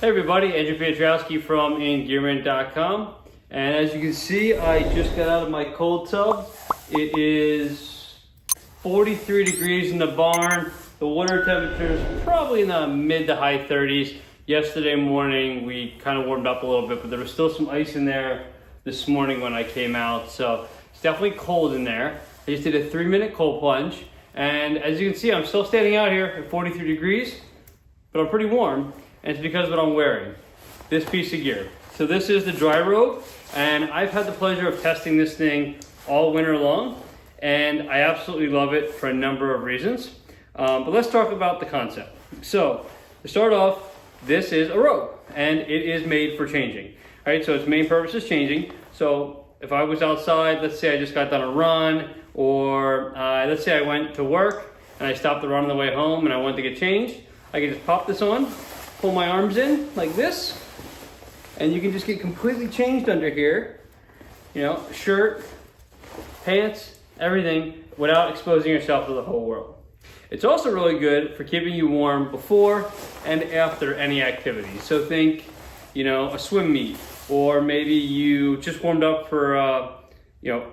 Hey everybody, Andrew Piotrowski from Engearment.com. And as you can see, I just got out of my cold tub. It is 43 degrees in the barn. The water temperature is probably in the mid to high 30s. Yesterday morning, we kind of warmed up a little bit, but there was still some ice in there this morning when I came out. So it's definitely cold in there. I just did a 3-minute cold plunge. And as you can see, I'm still standing out here at 43 degrees, but I'm pretty warm. And it's because of what I'm wearing, this piece of gear. So this is the Dryrobe, and I've had the pleasure of testing this thing all winter long, and I absolutely love it for a number of reasons. But let's talk about the concept. So to start off, this is a robe, and it is made for changing. All right, so its main purpose is changing. So if I was outside, let's say I just got done a run, or let's say I went to work and I stopped the run on the way home and I wanted to get changed, I can just pop this on, pull my arms in like this, and you can just get completely changed under here. You know, shirt, pants, everything, without exposing yourself to the whole world. It's also really good for keeping you warm before and after any activity. So think, you know, a swim meet, or maybe you just warmed up for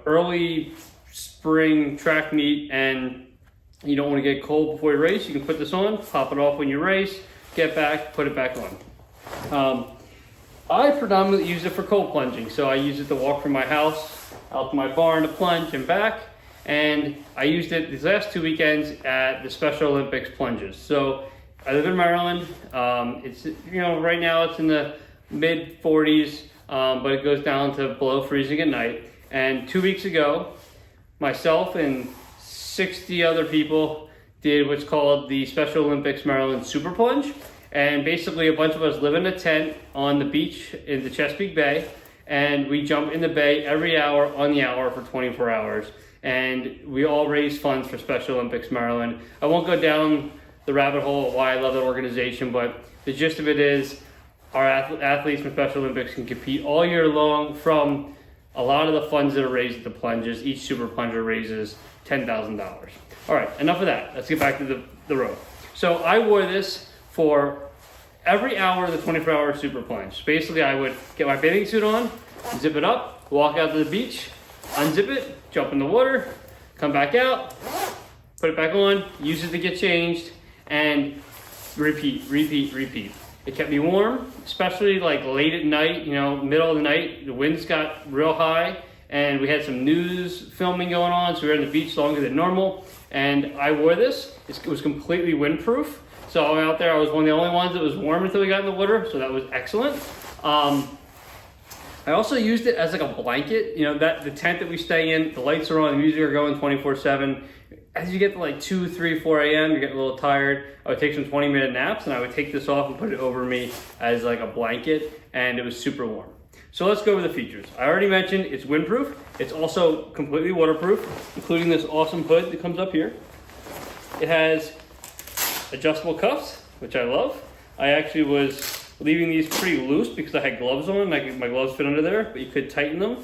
early spring track meet and you don't want to get cold before you race. You can put this on, pop it off when you race, get back, put it back on. I predominantly use it for cold plunging. So I use it to walk from my house out to my barn to plunge and back. And I used it these last 2 weekends at the Special Olympics plunges. So I live in Maryland. It's, right now it's in the mid 40s, but it goes down to below freezing at night. And 2 weeks ago, myself and 60 other people did what's called the Special Olympics Maryland Super Plunge. And basically a bunch of us live in a tent on the beach in the Chesapeake Bay, and we jump in the bay every hour on the hour for 24 hours. And we all raise funds for Special Olympics Maryland. I won't go down the rabbit hole of why I love that organization, but the gist of it is our athletes from Special Olympics can compete all year long from a lot of the funds that are raised at the plunges. Each super plunger raises $10,000. All right, enough of that. Let's get back to the rope. So I wore this for every hour of the 24-hour super plunge. Basically, I would get my bathing suit on, zip it up, walk out to the beach, unzip it, jump in the water, come back out, put it back on, use it to get changed, and repeat. It kept me warm, especially like late at night, middle of the night. The winds got real high, and we had some news filming going on, so we were on the beach longer than normal. And I wore this. It was completely windproof. So out there, I was one of the only ones that was warm until we got in the water, so that was excellent. I also used it as like a blanket. The tent that we stay in, the lights are on, the music are going 24/7. As you get to like 2, 3, 4 a.m., you're getting a little tired. I would take some 20-minute naps, and I would take this off and put it over me as like a blanket, and it was super warm. So let's go over the features. I already mentioned it's windproof. It's also completely waterproof, including this awesome hood that comes up here. It has adjustable cuffs, which I love. I actually was leaving these pretty loose because I had gloves on, and my gloves fit under there, but you could tighten them.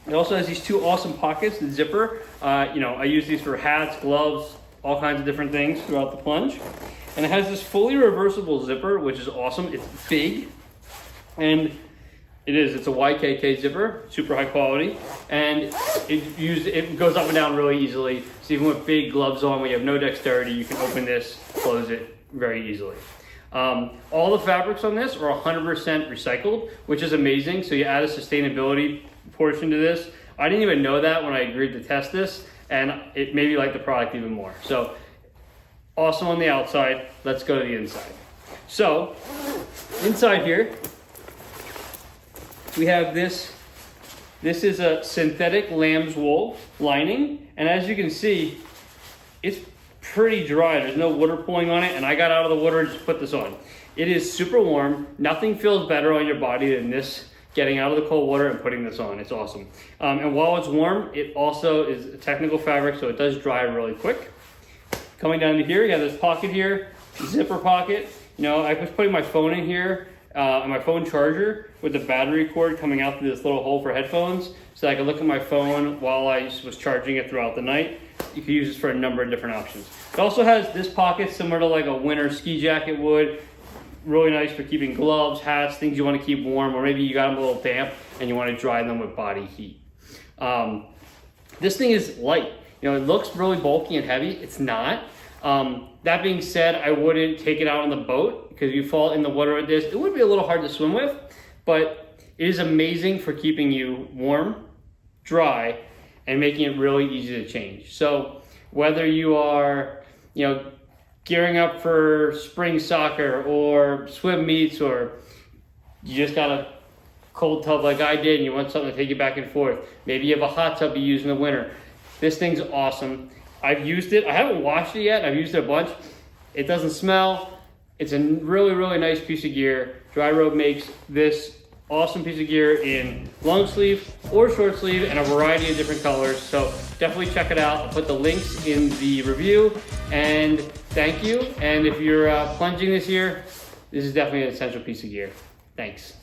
It also has these 2 awesome pockets, the zipper. I use these for hats, gloves, all kinds of different things throughout the plunge. And it has this fully reversible zipper, which is awesome. It's big, and it's a YKK zipper, super high quality, and it goes up and down really easily. So even with big gloves on, when you have no dexterity, you can open this, close it very easily. All the fabrics on this are 100% recycled, which is amazing. So you add a sustainability portion to this. I didn't even know that when I agreed to test this, and it made me like the product even more. So awesome on the outside. Let's go to the inside. So inside here, we have this. This is a synthetic lamb's wool lining, and as you can see, it's pretty dry. There's no water pooling on it, and I got out of the water and just put this on. It is super warm. Nothing feels better on your body than this, getting out of the cold water and putting this on. It's awesome. And while it's warm, it also is a technical fabric, so it does dry really quick. Coming down to here, you have this pocket here, zipper pocket. I was putting my phone in here, and my phone charger with the battery cord coming out through this little hole for headphones, so I could look at my phone while I was charging it throughout the night. You can use this for a number of different options. It also has this pocket similar to like a winter ski jacket would. really nice for keeping gloves, hats, things you want to keep warm, or maybe you got them a little damp and you want to dry them with body heat. This thing is light. You know, it looks really bulky and heavy. It's not. That being said, I wouldn't take it out on the boat because if you fall in the water with this, it would be a little hard to swim with, but it is amazing for keeping you warm, dry, and making it really easy to change. So whether you are, you know, gearing up for spring soccer or swim meets, or you just got a cold tub like I did and you want something to take you back and forth. Maybe you have a hot tub you use in the winter. This thing's awesome. I've used it. I haven't washed it yet. I've used it a bunch. It doesn't smell. It's a really, really nice piece of gear. Dryrobe makes this awesome piece of gear in long sleeve or short sleeve and a variety of different colors. So definitely check it out. I'll put the links in the review. And thank you. And if you're plunging this year, this is definitely an essential piece of gear. Thanks.